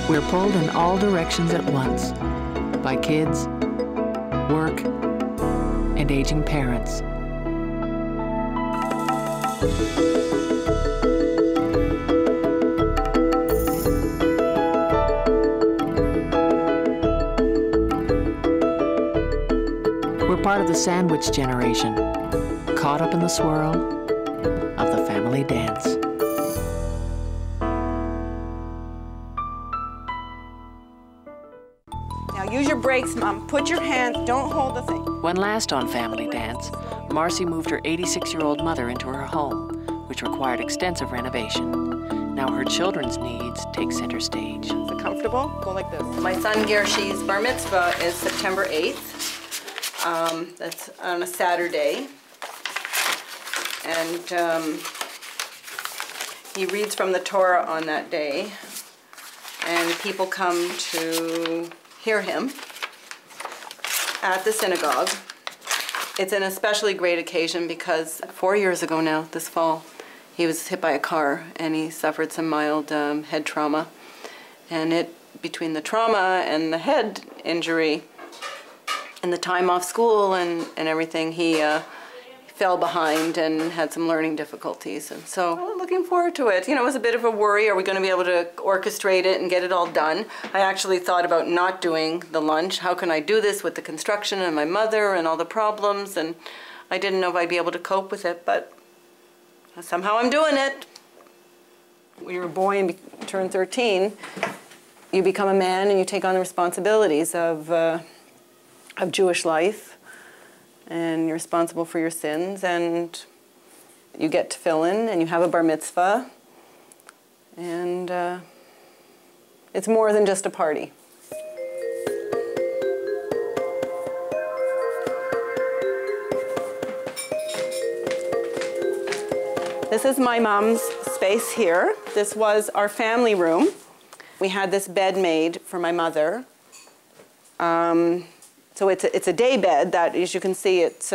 We're pulled in all directions at once by kids, work, and aging parents. We're part of the sandwich generation, caught up in the swirl of the family dance. Now use your brakes, Mom. Put your hand, don't hold the thing. When last on Family Dance, Marci moved her 86-year-old mother into her home, which required extensive renovation. Now her children's needs take center stage. Is it comfortable? Go like this. My son Gershi's bar mitzvah is September 8th. That's on a Saturday. And he reads from the Torah on that day. And people come to hear him at the synagogue. It's an especially great occasion because 4 years ago now, this fall, he was hit by a car and he suffered some mild head trauma. And between the trauma and the head injury and the time off school and everything, he fell behind and had some learning difficulties. And so I'm looking forward to it. You know, it was a bit of a worry. Are we going to be able to orchestrate it and get it all done? I actually thought about not doing the lunch. How can I do this with the construction and my mother and all the problems? And I didn't know if I'd be able to cope with it, but somehow I'm doing it. When you're a boy and turn 13, you become a man and you take on the responsibilities of Jewish life. And you're responsible for your sins, and you get to fill in, and you have a bar mitzvah, and it's more than just a party. This is my mom's space here. This was our family room. We had this bed made for my mother. So it's a day bed that, as you can see, it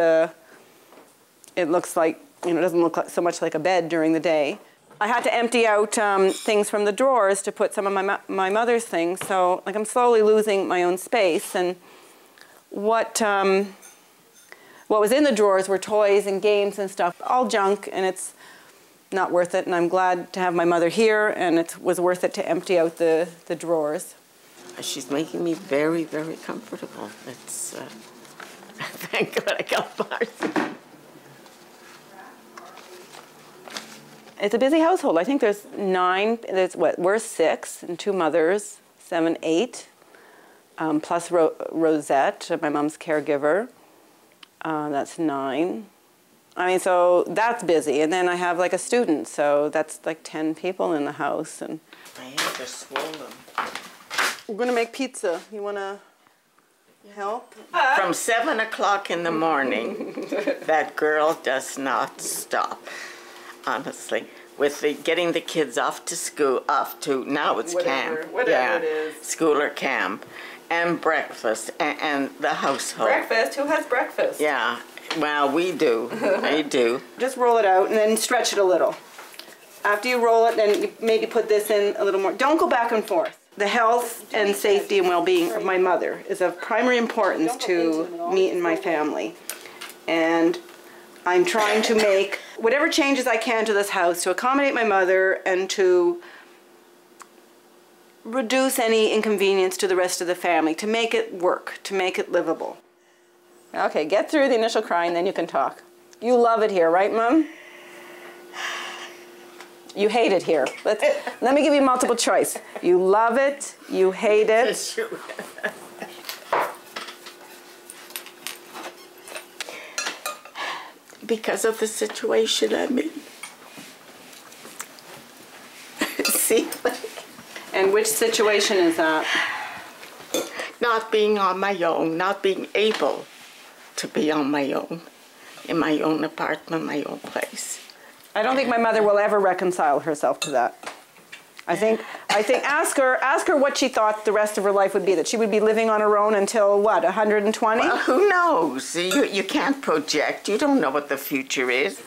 looks like, you know, it doesn't look like, so much like a bed during the day. I had to empty out things from the drawers to put some of my mother's things. So like I'm slowly losing my own space. And what was in the drawers were toys and games and stuff, all junk, and it's not worth it. And I'm glad to have my mother here, and it was worth it to empty out the drawers. She's making me very, very comfortable. It's, thank God I got Marci. It's a busy household. I think there's 9, we're 6, and 2 mothers, 7, 8, plus Rosette, my mom's caregiver. That's 9. I mean, so that's busy. And then I have like a student, so that's like 10 people in the house. And my hands are swollen. We're going to make pizza. You want to help? From 7 o'clock in the morning, that girl does not stop, honestly. With getting the kids off to school, now it's camp. Whatever it is. School or camp. And breakfast, and the household. Breakfast? Who has breakfast? Yeah, well, we do. I do. Just roll it out and then stretch it a little. After you roll it, then you maybe put this in a little more. Don't go back and forth. The health and safety and well-being of my mother is of primary importance to me and my family. And I'm trying to make whatever changes I can to this house to accommodate my mother and to reduce any inconvenience to the rest of the family, to make it work, to make it livable. Okay, get through the initial crying, then you can talk. You love it here, right, Mom? You hate it here. Let me give you multiple choice. You love it, you hate it. Because of the situation I'm in. See? And which situation is that? Not being on my own, not being able to be on my own, in my own apartment, my own place. I don't think my mother will ever reconcile herself to that. I think ask her what she thought the rest of her life would be, that she would be living on her own until what, 120? Well, who knows? You can't project. You don't know what the future is.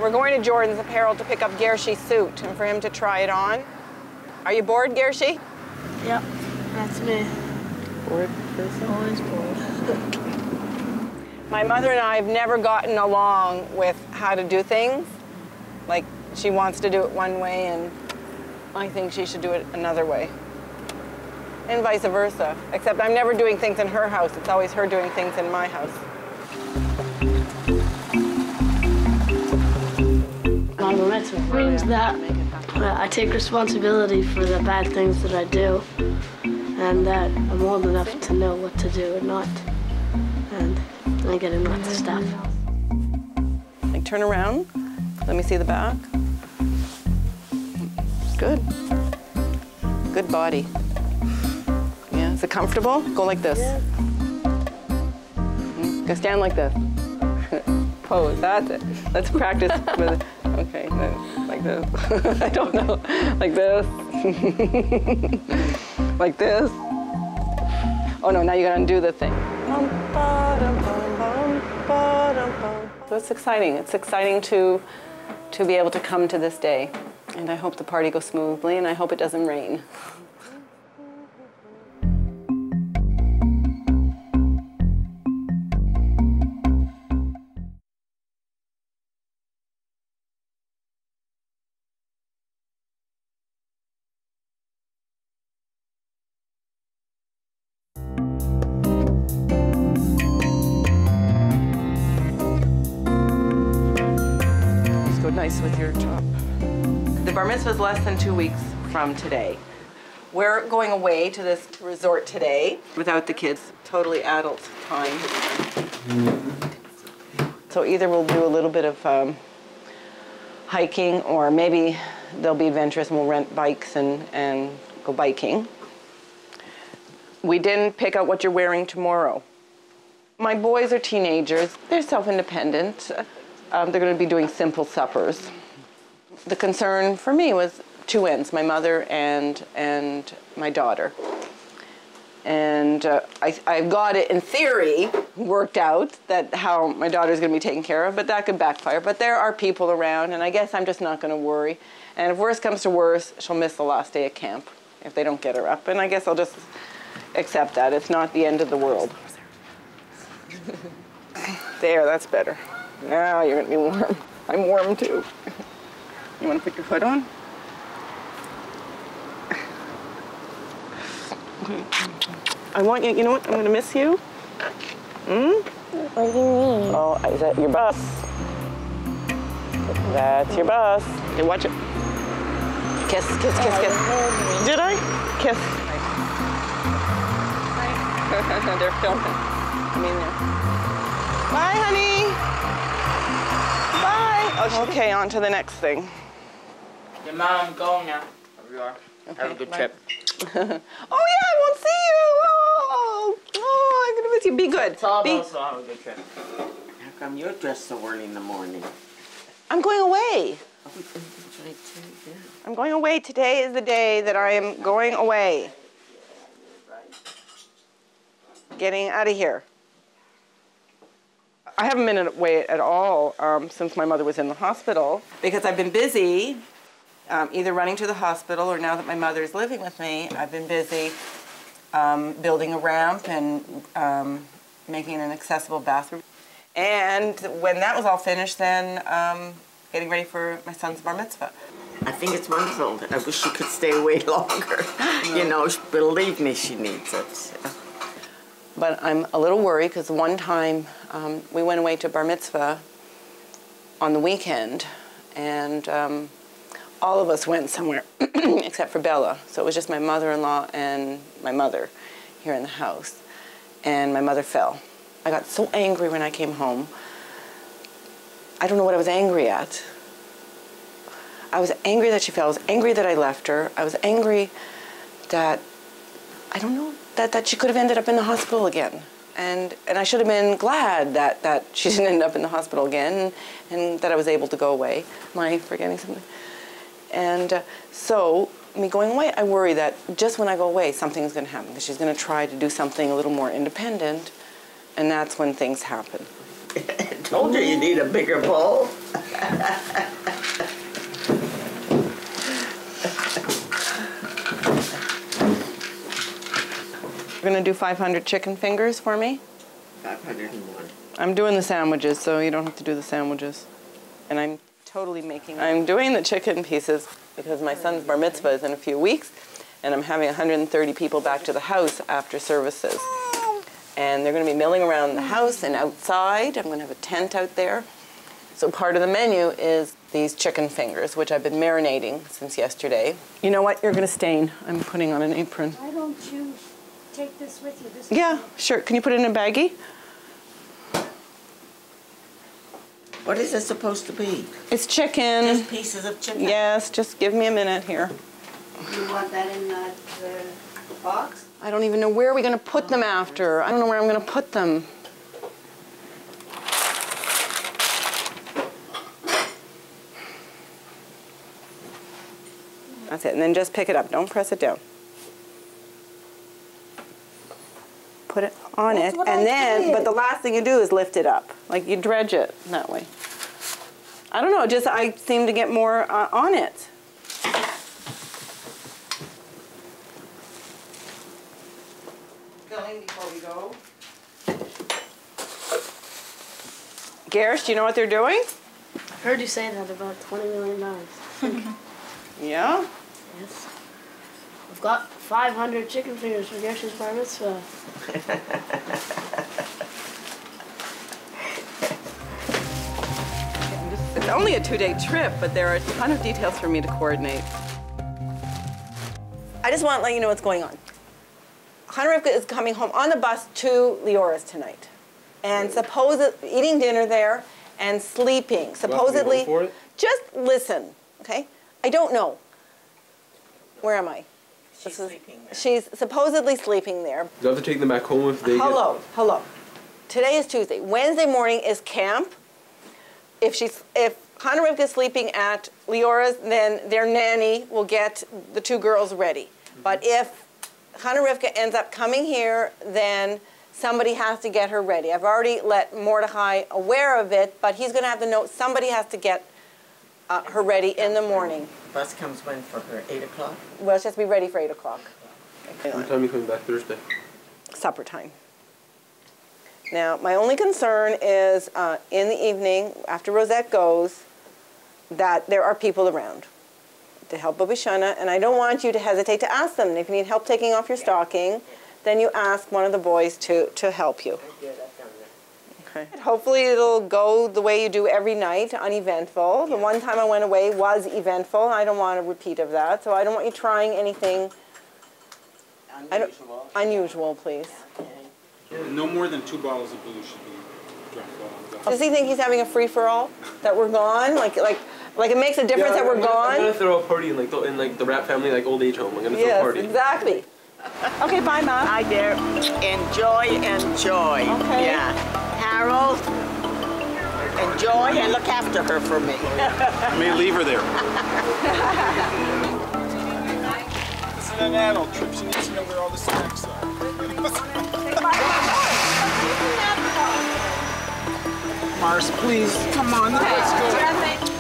We're going to Jordan's Apparel to pick up Gershi's suit and for him to try it on. Are you bored, Gershi? Yep, that's me. Bored person? Always bored. My mother and I have never gotten along with how to do things. Like, she wants to do it one way and I think she should do it another way. And vice versa. Except I'm never doing things in her house. It's always her doing things in my house. My bar mitzvah means that I take responsibility for the bad things that I do, and that I'm old enough to know what to do and not, and I get in lots of stuff. Like, turn around. Let me see the back. Good. Good body. Yeah, is it comfortable? Go like this. Yeah. Go stand like this. Pose, that's it. Let's practice with, okay, like this. I don't know. Like this. Like this. Oh no, now you gotta undo the thing. So it's exciting. It's exciting to be able to come to this day. And I hope the party goes smoothly, and I hope it doesn't rain. Just go nice with your top. The bar mitzvah is less than 2 weeks from today. We're going away to this resort today without the kids. Totally adult time. So either we'll do a little bit of hiking, or maybe they'll be adventurous and we'll rent bikes and go biking. We didn't pick out what you're wearing tomorrow. My boys are teenagers. They're self-independent. They're going to be doing simple suppers. The concern for me was two ends, my mother and my daughter. And I've got it, in theory, worked out that how my daughter's going to be taken care of, but that could backfire. But there are people around, and I guess I'm just not going to worry. And if worse comes to worse, she'll miss the last day of camp if they don't get her up. And I guess I'll just accept that. It's not the end of the world. There, that's better. Now you're going to be warm. I'm warm, too. You want to put your foot on? I want you, you know what? I'm going to miss you. What do you mean? Oh, is that your bus? That's your bus. Okay, watch it. Kiss, kiss, kiss, kiss. Did I? Kiss. They're filming. Come in there. Bye, honey. Bye. Oh, okay, on to the next thing. Your mom, go now. Here you are. Okay, Have a good bye. trip. Oh yeah, I won't see you. Oh, I'm gonna miss you. Be good. Also have a good trip. How come you're dressed so early in the morning? I'm going away. I'm going away. Today is the day that I am going away. Getting out of here. I haven't been away at all since my mother was in the hospital because I've been busy either running to the hospital, or now that my mother is living with me, I've been busy building a ramp and making an accessible bathroom. And when that was all finished, then getting ready for my son's bar mitzvah. I think it's wonderful. I wish she could stay away longer. You know, believe me, she needs it. But I'm a little worried because one time we went away to bar mitzvah on the weekend, and all of us went somewhere except for Bella. So it was just my mother-in-law and my mother here in the house. And my mother fell. I got so angry when I came home. I don't know what I was angry at. I was angry that she fell. I was angry that I left her. I was angry that, I don't know, that she could have ended up in the hospital again. And I should have been glad that she didn't end up in the hospital again, and that I was able to go away. Am I forgetting something? And so, me going away, I worry that just when I go away, something's going to happen. That she's going to try to do something a little more independent, and that's when things happen. I told you you need a bigger bowl. You're gonna do 500 chicken fingers for me? 501. I'm doing the sandwiches, so you don't have to do the sandwiches. And I'm doing the chicken pieces because my son's bar mitzvah is in a few weeks, and I'm having 130 people back to the house after services. And they're gonna be milling around the house and outside. I'm gonna have a tent out there. So part of the menu is these chicken fingers, which I've been marinating since yesterday. You know what? You're gonna stain. I'm putting on an apron. Why don't you take this with you? Yeah, sure. Can you put it in a baggie? What is it supposed to be? It's chicken. Just pieces of chicken? Yes, just give me a minute here. You want that in the box? I don't even know where we're gonna put them after. I don't know where I'm gonna put them. That's it, and then just pick it up. Don't press it down. Put it on it, and then, but the last thing you do is lift it up. Like you dredge it that way. I don't know, just I seem to get more on it. Filling before we go. Garish, do you know what they're doing? I heard you say that about $20 million. Yeah? Yes. We've got 500 chicken fingers for Gersh's bar mitzvah. It's only a 2-day trip, but there are a ton of details for me to coordinate. I just want to let you know what's going on. Hunter Rivka is coming home on the bus to Leora's tonight. And eating dinner there and sleeping. Supposedly, just listen, okay? I don't know. Where am I? She's sleeping there. She's supposedly sleeping there. You have to take them back home if they Hello. Today is Tuesday. Wednesday morning is camp. If Hunter Rivka is sleeping at Leora's, then their nanny will get the 2 girls ready. But if Hunter Rivka ends up coming here, then somebody has to get her ready. I've already let Mordechai aware of it, but he's going to have to know somebody has to get her ready in the morning. Bus comes when for her? 8 o'clock? Well, she has to be ready for 8 o'clock. What time are you coming back Thursday? Supper time. Now, my only concern is in the evening, after Rosette goes, that there are people around to help Bobishana, and I don't want you to hesitate to ask them. And if you need help taking off your stocking, then you ask one of the boys to help you. Okay. Hopefully it'll go the way you do every night, uneventful. The one time I went away was eventful. I don't want a repeat of that, so I don't want you trying anything unusual, please. No more than 2 bottles of booze should be drunk while Does he think he's having a free-for-all? That we're gone? Like it makes a difference that we're gone? I'm gonna throw a party in the Rapp family old age home. I'm gonna throw a party. Yes, exactly. Okay, bye, Mom. Hi there. Enjoy. Okay. Yeah. Harold, enjoy and look after her for me. I may leave her there. This is an adult trip. She needs to know where all the snacks are. Mars, please, come on, let's go.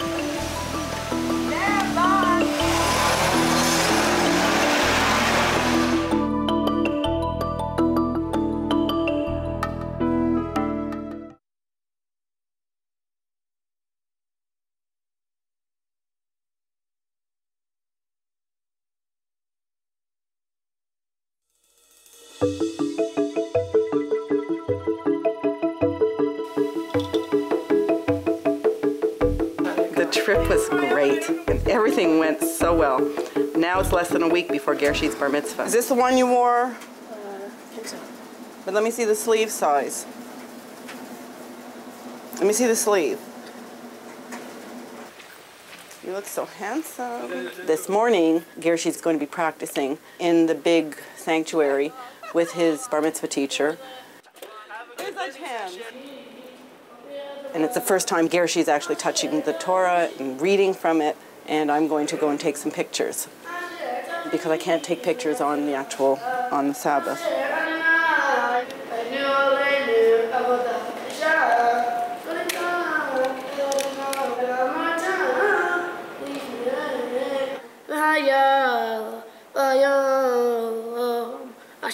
The trip was great, and everything went so well. Now it's less than a week before Gershie's bar mitzvah. Is this the one you wore? I think so. But let me see the sleeve size. Let me see the sleeve. You look so handsome. This morning, Gershie's going to be practicing in the big sanctuary with his bar mitzvah teacher. Here's those hands. And it's the first time Gershie's actually touching the Torah and reading from it, and I'm going to go and take some pictures because I can't take pictures on the Sabbath.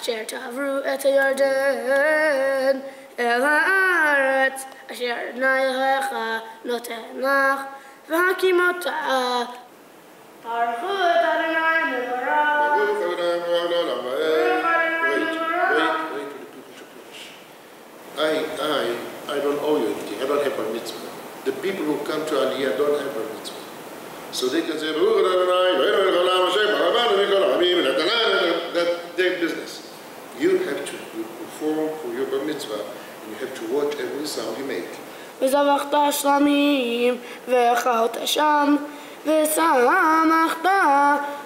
אשר תעברו את הירדן אל הארץ אשר אדוני אלוהיך נותן לך והקימותה תערכו את אדוני מבורך I don't owe you anything. I don't have a mitzvah. The people who come to Aliyah don't have a mitzvah. So they can say, that's their business. You have to perform for your bar mitzvah, and you have to watch every sound you make. וזבחת שלמים ואכלת שם ושמחת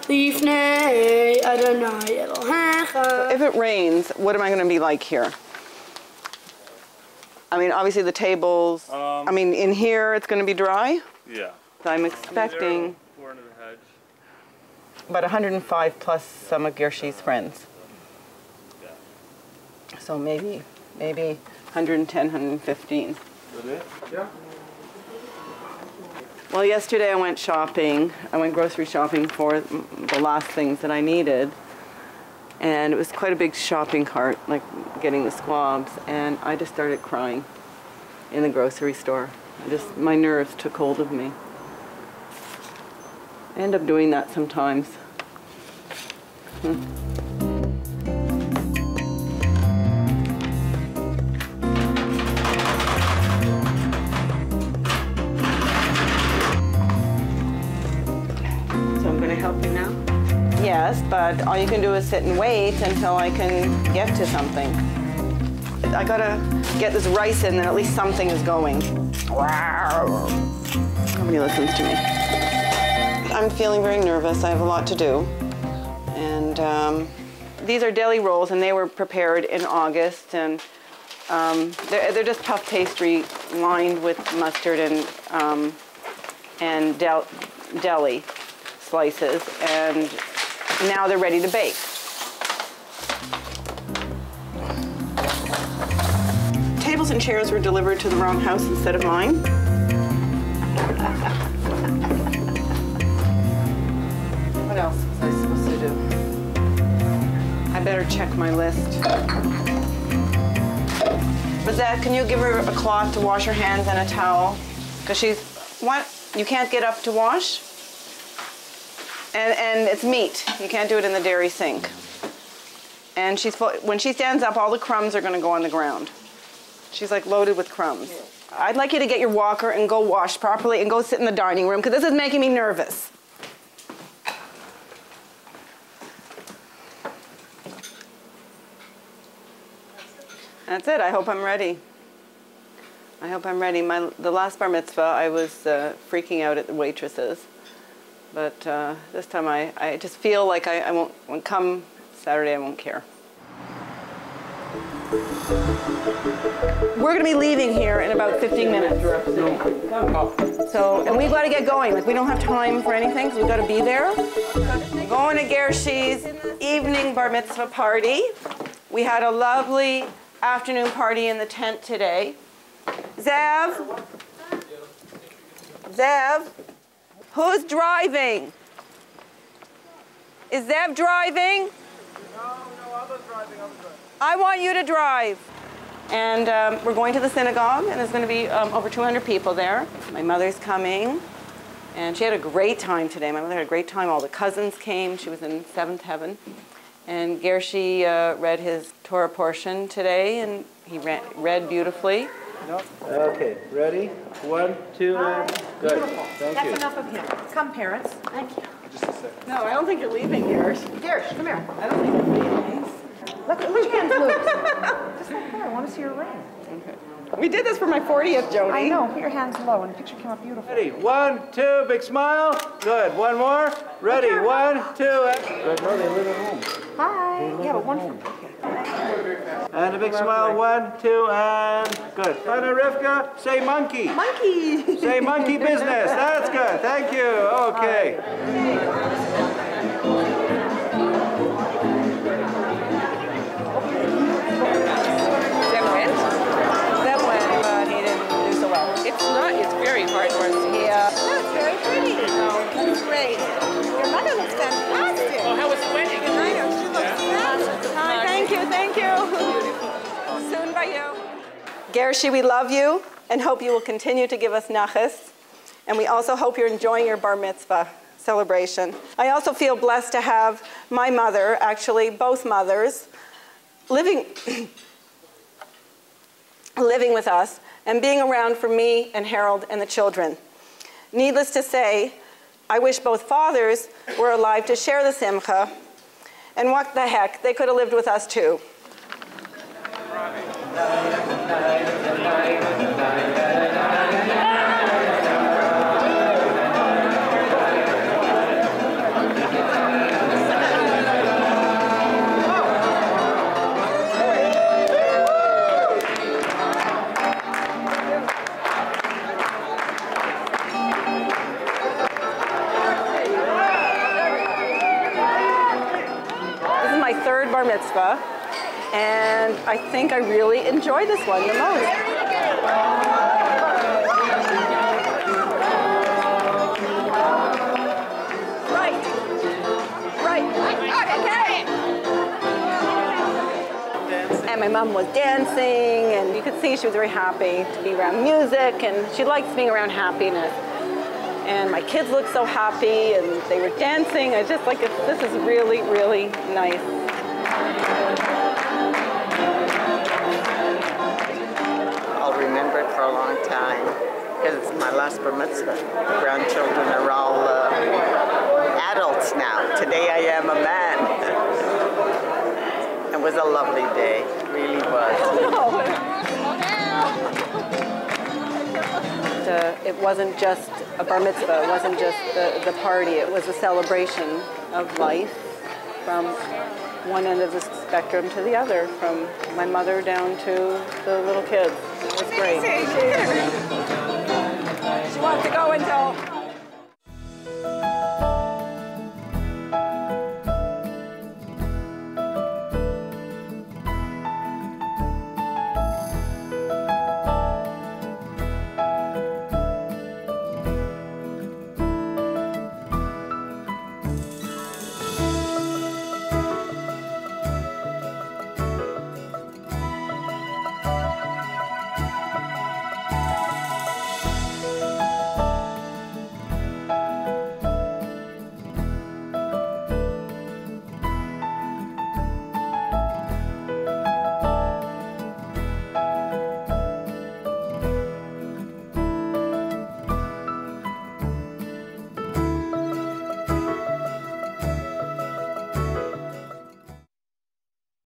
לפני אדוני אלוהיך. If it rains, what am I going to be like here? I mean, obviously the tables, I mean, in here it's going to be dry? Yeah. So I'm expecting about 105 plus some of Gershi's friends. Yeah. So maybe 110, 115. Yeah. Well, yesterday I went shopping. I went grocery shopping for the last things that I needed. And it was quite a big shopping cart, like getting the squabs. And I just started crying in the grocery store. My nerves took hold of me. I end up doing that sometimes. Yes, but all you can do is sit and wait until I can get to something. I gotta get this rice in and at least something is going. Nobody listens to me. I'm feeling very nervous. I have a lot to do. And these are deli rolls and they were prepared in August. And they're just puff pastry lined with mustard and deli slices. And now they're ready to bake. Tables and chairs were delivered to the wrong house instead of mine. What else was I supposed to do? I better check my list. Lizette, can you give her a cloth to wash her hands and a towel? Because what? You can't get up to wash? And it's meat. You can't do it in the dairy sink. And when she stands up, all the crumbs are going to go on the ground. She's like loaded with crumbs. I'd like you to get your walker and go wash properly and go sit in the dining room because this is making me nervous. That's it. I hope I'm ready. I hope I'm ready. The last bar mitzvah, I was freaking out at the waitresses. But this time I just feel like I won't, when come Saturday, I won't care. We're going to be leaving here in about 15 minutes. So, and we've got to get going. Like, we don't have time for anything, so we've got to be there. Going to Gershi's evening bar mitzvah party. We had a lovely afternoon party in the tent today. Zev? Zev? Who's driving? Is Zev driving? No, I was driving. I want you to drive. And we're going to the synagogue, and there's going to be over 200 people there. My mother's coming, and she had a great time today. My mother had a great time. All the cousins came. She was in seventh heaven. And Gershi read his Torah portion today, and he read beautifully. No. Okay, ready? 1, 2, and good. Beautiful. Thank That's you. enough of him. Come, parents. Thank you. Just a second. No, I don't think you're leaving, Gersh. Gersh, come here. I don't think you're leaving. Look at your hands loose. Just like that. I want to see your ring. Okay. We did this for my 40th, Jody. I know. Put your hands low, and the picture came out beautiful. Ready? 1, 2, big smile. Good. One more. Ready? 1, 2, and good. No, they live at home. Hi. Yeah, but one from. Okay. And a big smile. 1, 2, and good. Anna Rivka, say monkey. Monkey. Say monkey business. That's good. Thank you. Okay. That went, but he didn't do so well. It's very hard for us to hear. That's very pretty. That's great. Your mother looks fantastic. Oh, how was the wedding? I know. She looks fabulous. Hi, thank you. Gershi, we love you and hope you will continue to give us nachas. And we also hope you're enjoying your bar mitzvah celebration. I also feel blessed to have my mother, actually both mothers, living with us and being around for me and Harold and the children. Needless to say, I wish both fathers were alive to share the simcha, and what the heck, they could have lived with us too. Third bar mitzvah, and I think I really enjoy this one the most. Right, okay. And my mom was dancing, and you could see she was very happy to be around music, and she likes being around happiness. And my kids looked so happy, and they were dancing. I just like, this is really, really nice. I'll remember it for a long time because it's my last bar mitzvah. The grandchildren are all adults now. Today I am a man. It was a lovely day. It really was. It wasn't just a bar mitzvah. It wasn't just the party. It was a celebration of life from one end of the spectrum to the other, from my mother down to the little kids. It was great. She wants to go until